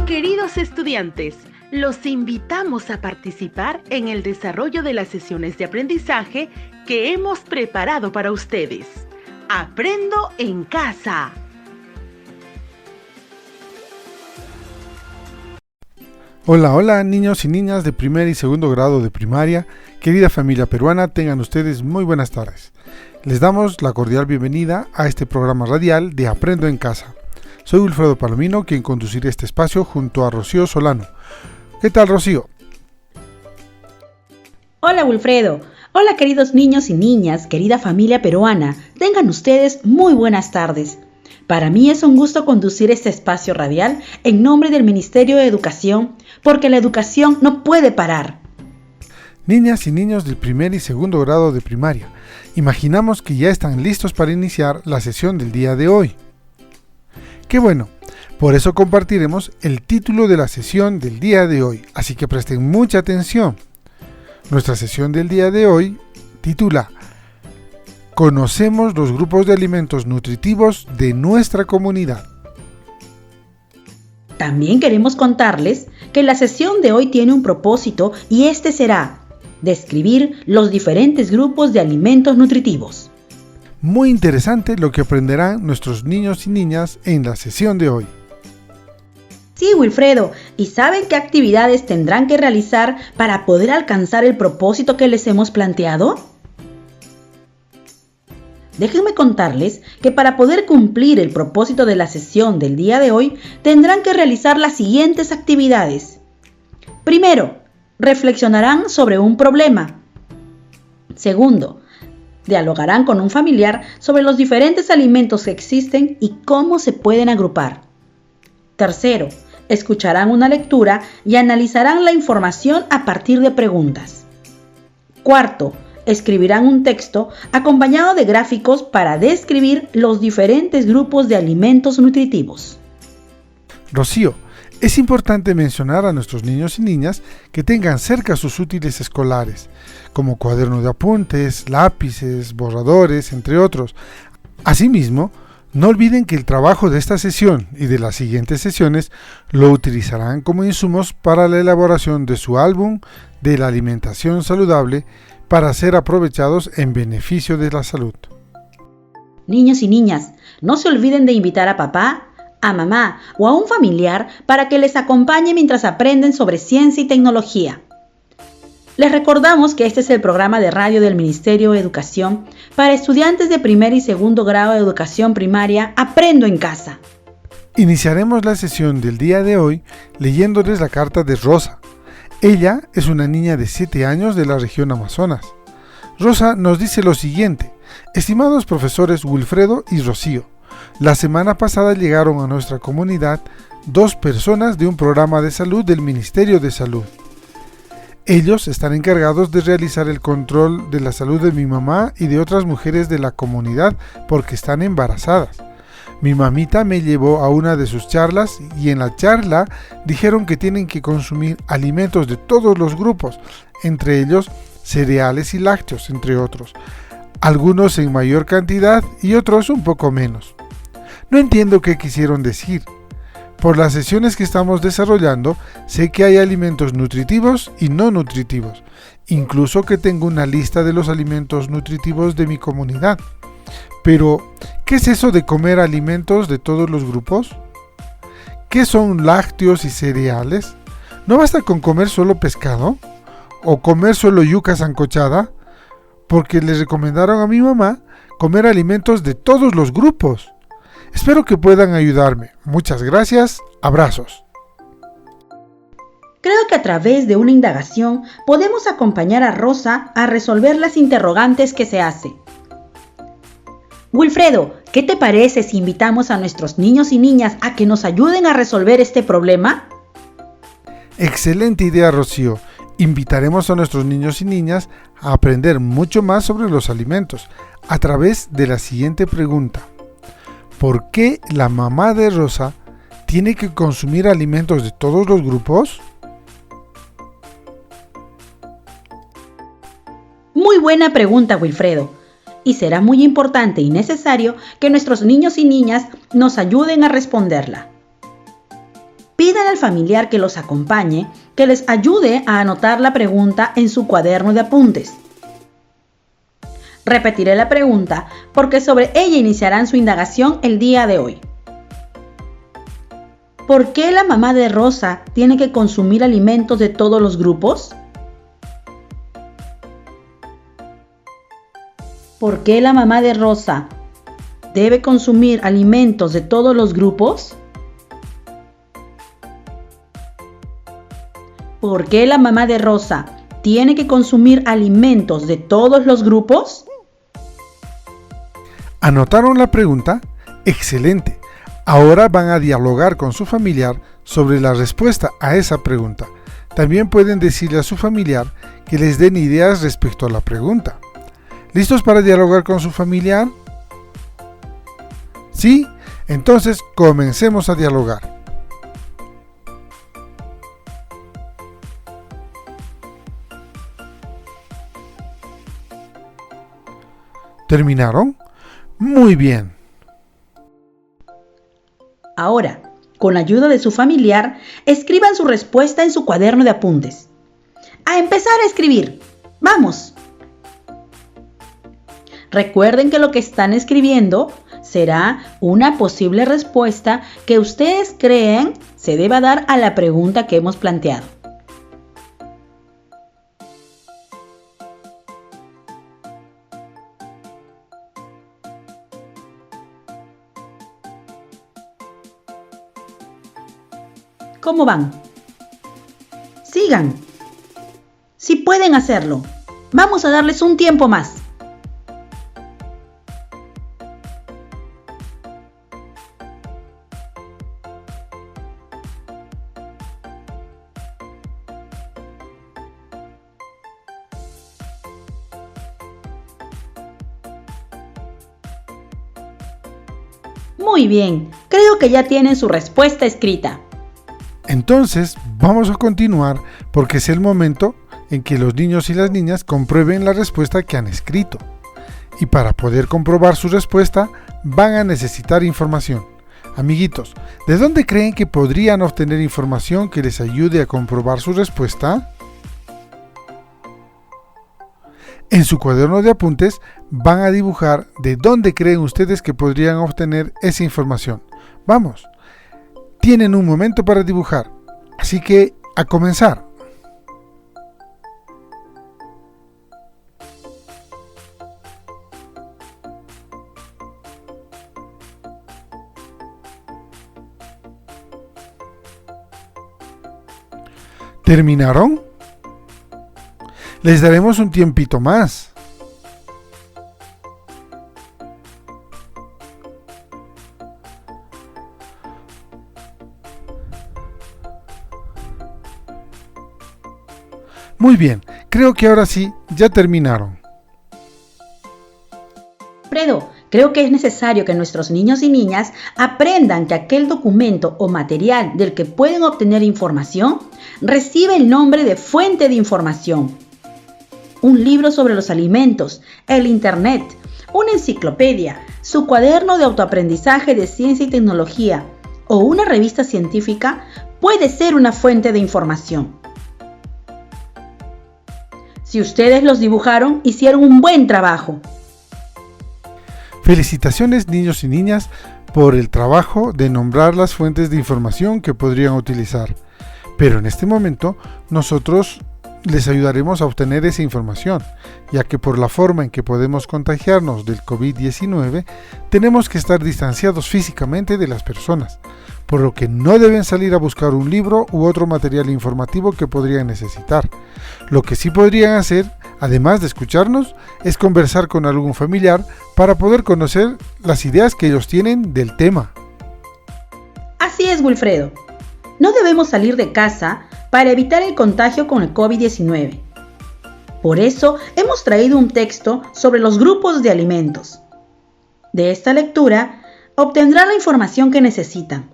Queridos estudiantes, los invitamos a participar en el desarrollo de las sesiones de aprendizaje que hemos preparado para ustedes. Aprendo en casa. Hola niños y niñas de primer y segundo grado de primaria, querida familia peruana, tengan ustedes muy buenas tardes. Les damos la cordial bienvenida a este programa radial de Aprendo en Casa. Soy Wilfredo Palomino, quien conducirá este espacio junto a Rocío Solano. ¿Qué tal, Rocío? Hola, Wilfredo. Hola, queridos niños y niñas, querida familia peruana. Tengan ustedes muy buenas tardes. Para mí es un gusto conducir este espacio radial en nombre del Ministerio de Educación, porque la educación no puede parar. Niñas y niños del primer y segundo grado de primaria, imaginamos que ya están listos para iniciar la sesión del día de hoy. ¡Qué bueno! Por eso compartiremos el título de la sesión del día de hoy, así que presten mucha atención. Nuestra sesión del día de hoy titula Conocemos los grupos de alimentos nutritivos de nuestra comunidad. También queremos contarles que la sesión de hoy tiene un propósito y este será describir los diferentes grupos de alimentos nutritivos. Muy interesante lo que aprenderán nuestros niños y niñas en la sesión de hoy. Sí, Wilfredo, ¿y saben qué actividades tendrán que realizar para poder alcanzar el propósito que les hemos planteado? Déjenme contarles que para poder cumplir el propósito de la sesión del día de hoy, tendrán que realizar las siguientes actividades. Primero, reflexionarán sobre un problema. Segundo, dialogarán con un familiar sobre los diferentes alimentos que existen y cómo se pueden agrupar. Tercero, escucharán una lectura y analizarán la información a partir de preguntas. Cuarto, escribirán un texto acompañado de gráficos para describir los diferentes grupos de alimentos nutritivos. Rocío, es importante mencionar a nuestros niños y niñas que tengan cerca sus útiles escolares, como cuadernos de apuntes, lápices, borradores, entre otros. Asimismo, no olviden que el trabajo de esta sesión y de las siguientes sesiones lo utilizarán como insumos para la elaboración de su álbum de la alimentación saludable para ser aprovechados en beneficio de la salud. Niños y niñas, no se olviden de invitar a papá, a mamá o a un familiar para que les acompañe mientras aprenden sobre ciencia y tecnología. Les recordamos que este es el programa de radio del Ministerio de Educación para estudiantes de primer y segundo grado de educación primaria Aprendo en Casa. Iniciaremos la sesión del día de hoy leyéndoles la carta de Rosa. Ella es una niña de 7 años de la región Amazonas. Rosa nos dice lo siguiente: Estimados profesores Wilfredo y Rocío, la semana pasada llegaron a nuestra comunidad 2 personas de un programa de salud del Ministerio de Salud. Ellos están encargados de realizar el control de la salud de mi mamá y de otras mujeres de la comunidad porque están embarazadas. Mi mamita me llevó a una de sus charlas y en la charla dijeron que tienen que consumir alimentos de todos los grupos, entre ellos cereales y lácteos, entre otros. Algunos en mayor cantidad y otros un poco menos. No entiendo qué quisieron decir. Por las sesiones que estamos desarrollando, sé que hay alimentos nutritivos y no nutritivos, incluso que tengo una lista de los alimentos nutritivos de mi comunidad. Pero, ¿qué es eso de comer alimentos de todos los grupos? ¿Qué son lácteos y cereales? ¿No basta con comer solo pescado? ¿O comer solo yuca sancochada? Porque les recomendaron a mi mamá comer alimentos de todos los grupos. Espero que puedan ayudarme. Muchas gracias. Abrazos. Creo que a través de una indagación podemos acompañar a Rosa a resolver las interrogantes que se hace. Wilfredo, ¿qué te parece si invitamos a nuestros niños y niñas a que nos ayuden a resolver este problema? Excelente idea, Rocío. Invitaremos a nuestros niños y niñas a aprender mucho más sobre los alimentos a través de la siguiente pregunta. ¿Por qué la mamá de Rosa tiene que consumir alimentos de todos los grupos? Muy buena pregunta, Wilfredo. Y será muy importante y necesario que nuestros niños y niñas nos ayuden a responderla. pidan al familiar que los acompañe, que les ayude a anotar la pregunta en su cuaderno de apuntes. Repetiré la pregunta porque sobre ella iniciarán su indagación el día de hoy. ¿Por qué la mamá de Rosa tiene que consumir alimentos de todos los grupos? ¿Por qué la mamá de Rosa debe consumir alimentos de todos los grupos? ¿Por qué la mamá de Rosa tiene que consumir alimentos de todos los grupos? ¿Anotaron la pregunta? ¡Excelente! Ahora van a dialogar con su familiar sobre la respuesta a esa pregunta. También pueden decirle a su familiar que les den ideas respecto a la pregunta. ¿Listos para dialogar con su familiar? ¿Sí? Entonces comencemos a dialogar. ¿Terminaron? Muy bien. Ahora, con la ayuda de su familiar, escriban su respuesta en su cuaderno de apuntes. ¡A empezar a escribir! ¡Vamos! Recuerden que lo que están escribiendo será una posible respuesta que ustedes creen se deba dar a la pregunta que hemos planteado. ¿Cómo van? Sigan. Si pueden hacerlo, vamos a darles un tiempo más. Muy bien, creo que ya tienen su respuesta escrita. Entonces, vamos a continuar porque es el momento en que los niños y las niñas comprueben la respuesta que han escrito. Y para poder comprobar su respuesta, van a necesitar información. Amiguitos, ¿de dónde creen que podrían obtener información que les ayude a comprobar su respuesta? En su cuaderno de apuntes van a dibujar de dónde creen ustedes que podrían obtener esa información. Vamos. Tienen un momento para dibujar, así que a comenzar. ¿Terminaron? Les daremos un tiempito más. Muy bien, creo que ahora sí, ya terminaron. Alfredo, creo que es necesario que nuestros niños y niñas aprendan que aquel documento o material del que pueden obtener información recibe el nombre de fuente de información. Un libro sobre los alimentos, el internet, una enciclopedia, su cuaderno de autoaprendizaje de ciencia y tecnología o una revista científica puede ser una fuente de información. Si ustedes los dibujaron, hicieron un buen trabajo. Felicitaciones, niños y niñas, por el trabajo de nombrar las fuentes de información que podrían utilizar. Pero en este momento, nosotros les ayudaremos a obtener esa información, ya que por la forma en que podemos contagiarnos del COVID-19, tenemos que estar distanciados físicamente de las personas, por lo que no deben salir a buscar un libro u otro material informativo que podrían necesitar. Lo que sí podrían hacer, además de escucharnos, es conversar con algún familiar para poder conocer las ideas que ellos tienen del tema. Así es, Wilfredo. No debemos salir de casa para evitar el contagio con el COVID-19. Por eso hemos traído un texto sobre los grupos de alimentos. De esta lectura obtendrán la información que necesitan.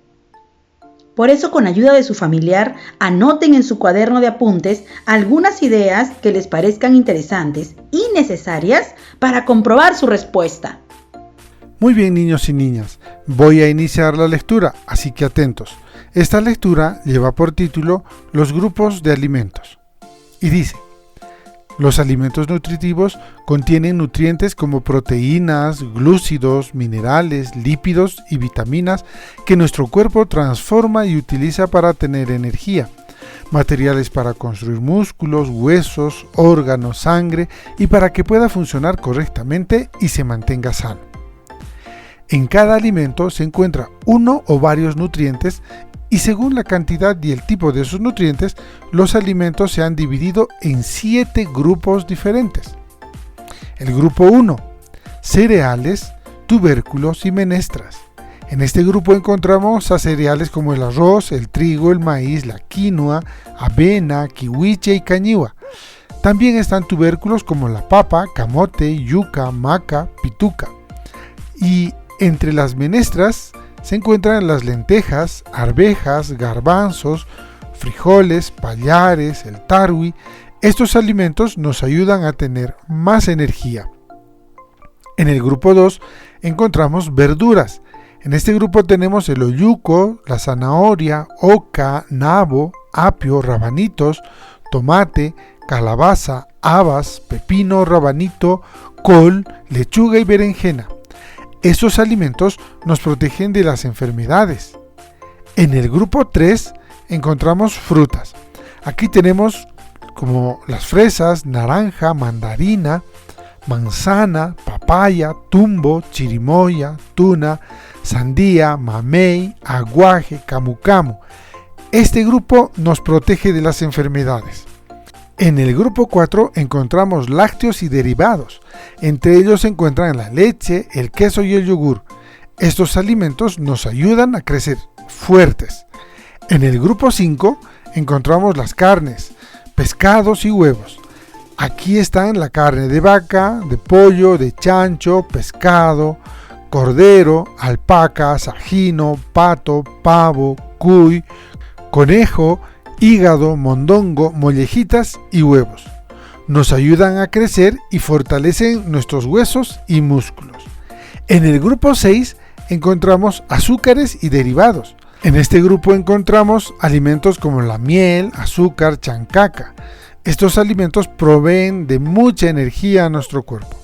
Por eso, con ayuda de su familiar, anoten en su cuaderno de apuntes algunas ideas que les parezcan interesantes y necesarias para comprobar su respuesta. Muy bien, niños y niñas, voy a iniciar la lectura, así que atentos. Esta lectura lleva por título Los grupos de alimentos y dice: los alimentos nutritivos contienen nutrientes como proteínas, glúcidos, minerales, lípidos y vitaminas que nuestro cuerpo transforma y utiliza para tener energía, materiales para construir músculos, huesos, órganos, sangre y para que pueda funcionar correctamente y se mantenga sano. En cada alimento se encuentra uno o varios nutrientes y según la cantidad y el tipo de esos nutrientes, los alimentos se han dividido en 7 grupos diferentes. El grupo 1, cereales, tubérculos y menestras. En este grupo encontramos a cereales como el arroz, el trigo, el maíz, la quinoa, avena, kiwiche y cañihua. También están tubérculos como la papa, camote, yuca, maca, pituca. Y entre las menestras se encuentran las lentejas, arvejas, garbanzos, frijoles, pallares, el tarwi. Estos alimentos nos ayudan a tener más energía. En el grupo 2 encontramos verduras. En este grupo tenemos el oyuco, la zanahoria, oca, nabo, apio, rabanitos, tomate, calabaza, habas, pepino, rabanito, col, lechuga y berenjena. Estos alimentos nos protegen de las enfermedades. En el grupo 3 encontramos frutas. Aquí tenemos como las fresas, naranja, mandarina, manzana, papaya, tumbo, chirimoya, tuna, sandía, mamey, aguaje, camu camu. Este grupo nos protege de las enfermedades. En el grupo 4 encontramos lácteos y derivados. Entre ellos se encuentran la leche, el queso y el yogur. Estos alimentos nos ayudan a crecer fuertes. En el grupo 5 encontramos las carnes, pescados y huevos. Aquí están la carne de vaca, de pollo, de chancho, pescado, cordero, alpaca, sajino, pato, pavo, cuy, conejo, hígado, mondongo, mollejitas y huevos. Nos ayudan a crecer y fortalecen nuestros huesos y músculos. En el grupo 6 encontramos azúcares y derivados. En este grupo encontramos alimentos como la miel, azúcar, chancaca. Estos alimentos proveen de mucha energía a nuestro cuerpo.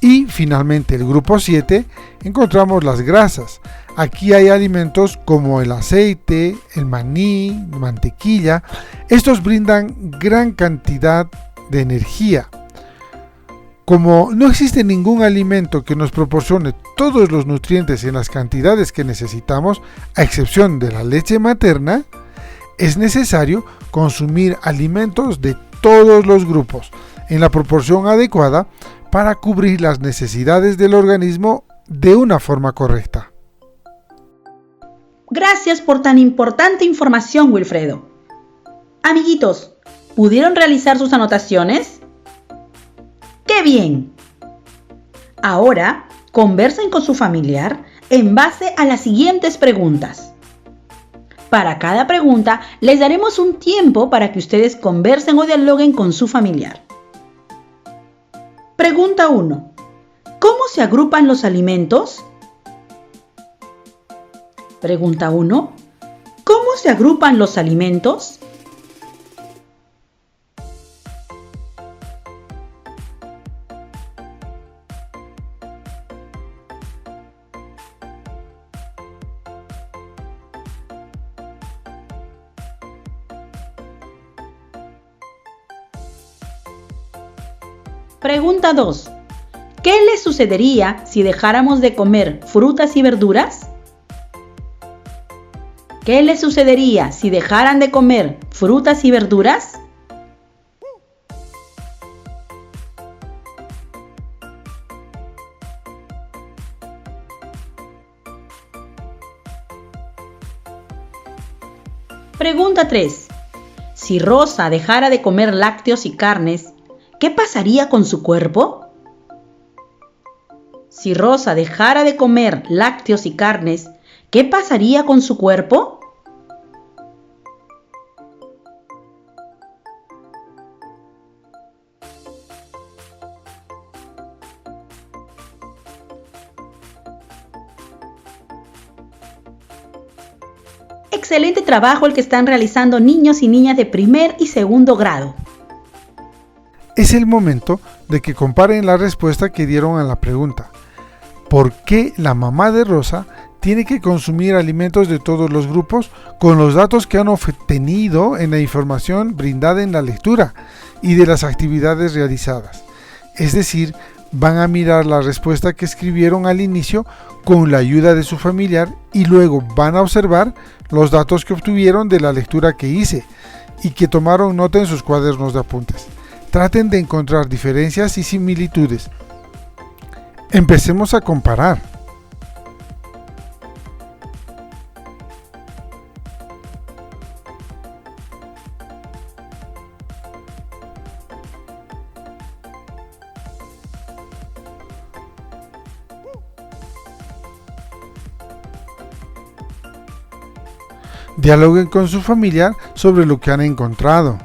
Y finalmente el grupo 7 encontramos las grasas. Aquí hay alimentos como el aceite, el maní, mantequilla. Estos brindan gran cantidad de energía. Como no existe ningún alimento que nos proporcione todos los nutrientes en las cantidades que necesitamos, a excepción de la leche materna, es necesario consumir alimentos de todos los grupos en la proporción adecuada para cubrir las necesidades del organismo de una forma correcta. Gracias por tan importante información, Wilfredo. Amiguitos, ¿pudieron realizar sus anotaciones? ¡Qué bien! Ahora, conversen con su familiar en base a las siguientes preguntas. Para cada pregunta, les daremos un tiempo para que ustedes conversen o dialoguen con su familiar. Pregunta 1. ¿Cómo se agrupan los alimentos? Pregunta 1. ¿Cómo se agrupan los alimentos? Pregunta 2. ¿Qué le sucedería si dejáramos de comer frutas y verduras? ¿Qué le sucedería si dejaran de comer frutas y verduras? Pregunta 3. Si Rosa dejara de comer lácteos y carnes, ¿qué pasaría con su cuerpo? Si Rosa dejara de comer lácteos y carnes, ¿qué pasaría con su cuerpo? excelente trabajo el que están realizando niños y niñas de primer y segundo grado. Es el momento de que comparen la respuesta que dieron a la pregunta: ¿por qué la mamá de Rosa tiene que consumir alimentos de todos los grupos, con los datos que han obtenido en la información brindada en la lectura y de las actividades realizadas? Es decir, van a mirar la respuesta que escribieron al inicio con la ayuda de su familiar y luego van a observar los datos que obtuvieron de la lectura que hice y que tomaron nota en sus cuadernos de apuntes. Traten de encontrar diferencias y similitudes. Empecemos a comparar. Dialoguen con su familiar sobre lo que han encontrado.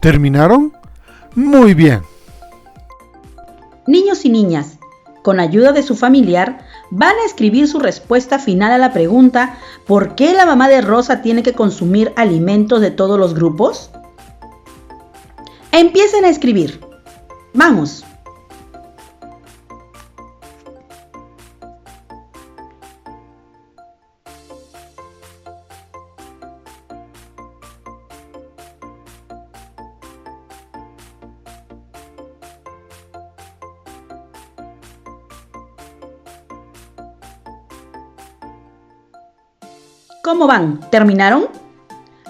¿Terminaron? Muy bien. Niños y niñas, con ayuda de su familiar, van a escribir su respuesta final a la pregunta ¿por qué la mamá de Rosa tiene que consumir alimentos de todos los grupos? Empiecen a escribir. ¡Vamos! ¿Cómo van? ¿Terminaron?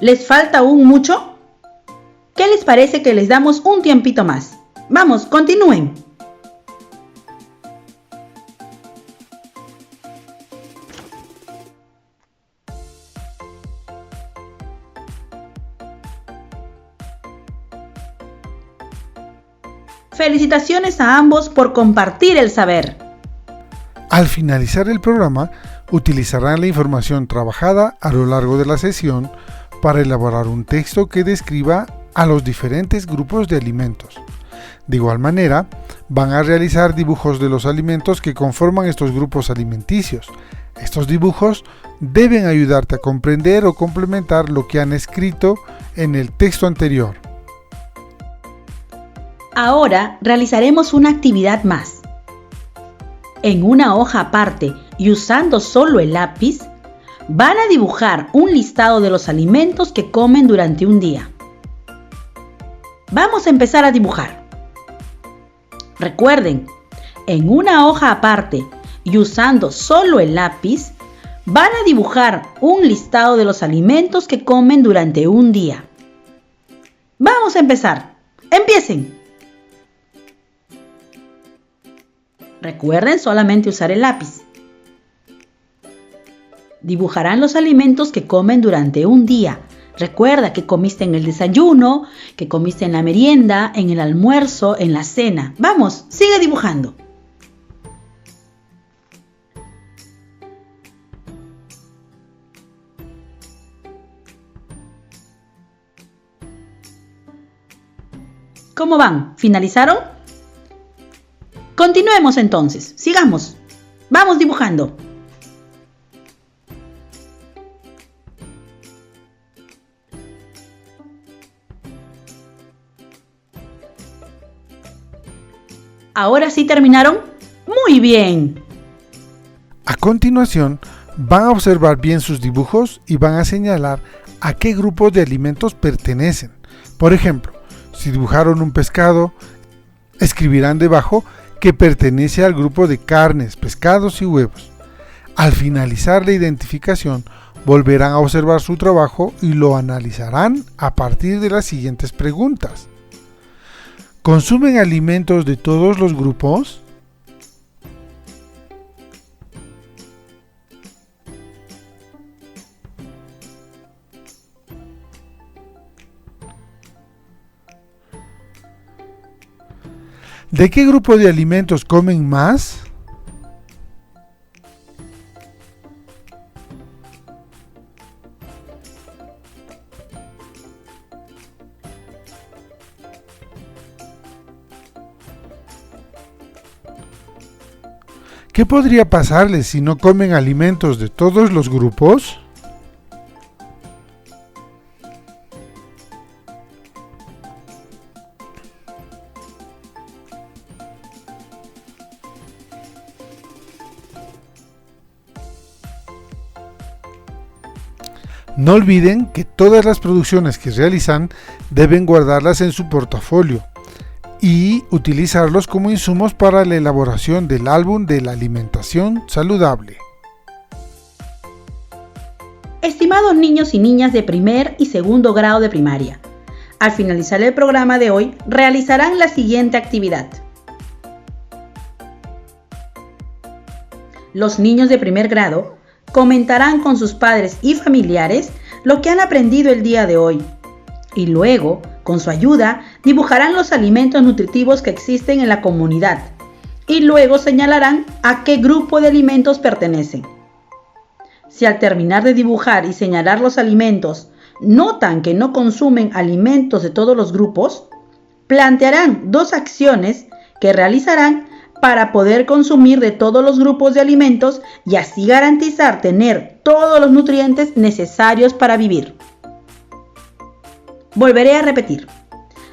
¿Les falta aún mucho? ¿Qué les parece que les damos un tiempito más? Vamos, continúen. Felicitaciones a ambos por compartir el saber. Al finalizar el programa, utilizarán la información trabajada a lo largo de la sesión para elaborar un texto que describa a los diferentes grupos de alimentos. De igual manera, van a realizar dibujos de los alimentos que conforman estos grupos alimenticios. Estos dibujos deben ayudarte a comprender o complementar lo que han escrito en el texto anterior. Ahora realizaremos una actividad más. En una hoja aparte y usando solo el lápiz, van a dibujar un listado de los alimentos que comen durante un día. Vamos a empezar a dibujar. Recuerden, en una hoja aparte y usando solo el lápiz, van a dibujar un listado de los alimentos que comen durante un día. Vamos a empezar. ¡Empiecen! Recuerden solamente usar el lápiz. Dibujarán los alimentos que comen durante un día. Recuerda que comiste en el desayuno, que comiste en la merienda, en el almuerzo, en la cena. Vamos, sigue dibujando. ¿Cómo van? ¿Finalizaron? Continuemos entonces, sigamos. Vamos dibujando. ¿Ahora sí terminaron? ¡Muy bien! A continuación, van a observar bien sus dibujos y van a señalar a qué grupos de alimentos pertenecen. Por ejemplo, si dibujaron un pescado, escribirán debajo que pertenece al grupo de carnes, pescados y huevos. Al finalizar la identificación, volverán a observar su trabajo y lo analizarán a partir de las siguientes preguntas. ¿Consumen alimentos de todos los grupos? ¿De qué grupo de alimentos comen más? ¿Qué podría pasarles si no comen alimentos de todos los grupos? No olviden que todas las producciones que realizan deben guardarlas en su portafolio y utilizarlos como insumos para la elaboración del álbum de la alimentación saludable. Estimados niños y niñas de primer y segundo grado de primaria, al finalizar el programa de hoy realizarán la siguiente actividad. Los niños de primer grado comentarán con sus padres y familiares lo que han aprendido el día de hoy y luego, con su ayuda, dibujarán los alimentos nutritivos que existen en la comunidad y luego señalarán a qué grupo de alimentos pertenecen. Si al terminar de dibujar y señalar los alimentos notan que no consumen alimentos de todos los grupos, plantearán 2 acciones que realizarán para poder consumir de todos los grupos de alimentos y así garantizar tener todos los nutrientes necesarios para vivir. Volveré a repetir.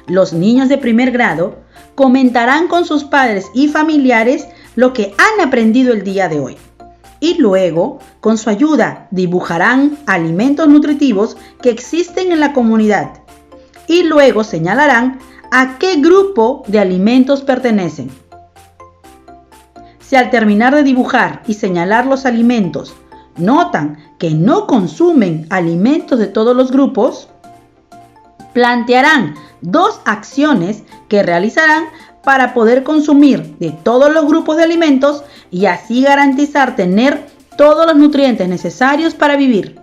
Los niños de primer grado comentarán con sus padres y familiares lo que han aprendido el día de hoy. Y luego, con su ayuda, dibujarán alimentos nutritivos que existen en la comunidad. Y luego señalarán a qué grupo de alimentos pertenecen. Si al terminar de dibujar y señalar los alimentos notan que no consumen alimentos de todos los grupos, plantearán 2 acciones que realizarán para poder consumir de todos los grupos de alimentos y así garantizar tener todos los nutrientes necesarios para vivir.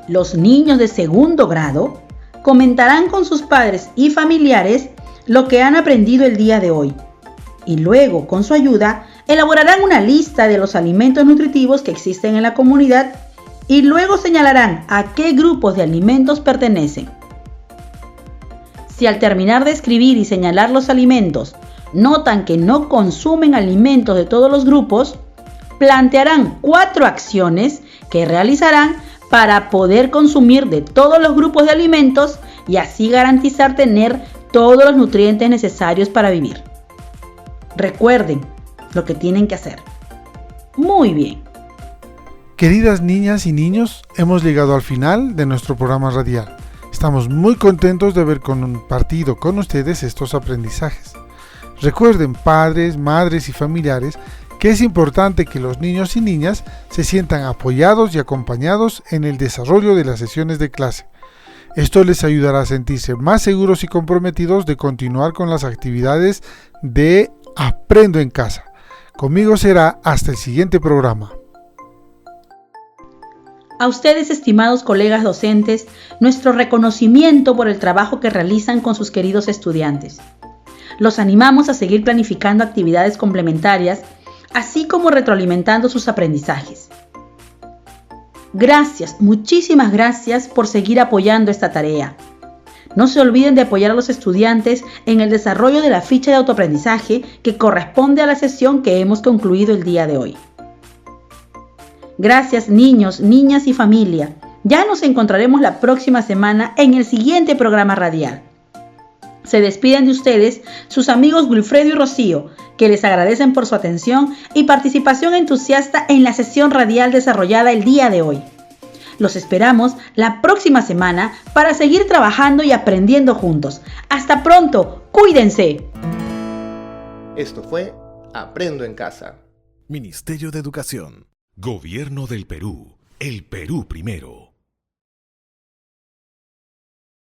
Los niños de segundo grado comentarán con sus padres y familiares lo que han aprendido el día de hoy y luego, con su ayuda, elaborarán una lista de los alimentos nutritivos que existen en la comunidad y luego señalarán a qué grupos de alimentos pertenecen. Si al terminar de escribir y señalar los alimentos notan que no consumen alimentos de todos los grupos, plantearán 4 acciones que realizarán para poder consumir de todos los grupos de alimentos y así garantizar tener todos los nutrientes necesarios para vivir. Recuerden lo que tienen que hacer. Muy bien. Queridas niñas y niños, hemos llegado al final de nuestro programa radial. Estamos muy contentos de haber compartido con ustedes estos aprendizajes. Recuerden, padres, madres y familiares, que es importante que los niños y niñas se sientan apoyados y acompañados en el desarrollo de las sesiones de clase. Esto les ayudará a sentirse más seguros y comprometidos de continuar con las actividades de Aprendo en Casa. Conmigo será hasta el siguiente programa. A ustedes, estimados colegas docentes, nuestro reconocimiento por el trabajo que realizan con sus queridos estudiantes. Los animamos a seguir planificando actividades complementarias, así como retroalimentando sus aprendizajes. Gracias, muchísimas gracias por seguir apoyando esta tarea. No se olviden de apoyar a los estudiantes en el desarrollo de la ficha de autoaprendizaje que corresponde a la sesión que hemos concluido el día de hoy. Gracias, niños, niñas y familia. Ya nos encontraremos la próxima semana en el siguiente programa radial. Se despiden de ustedes sus amigos Wilfredo y Rocío, que les agradecen por su atención y participación entusiasta en la sesión radial desarrollada el día de hoy. Los esperamos la próxima semana para seguir trabajando y aprendiendo juntos. ¡Hasta pronto! ¡Cuídense! Esto fue Aprendo en Casa. Ministerio de Educación. Gobierno del Perú. El Perú primero.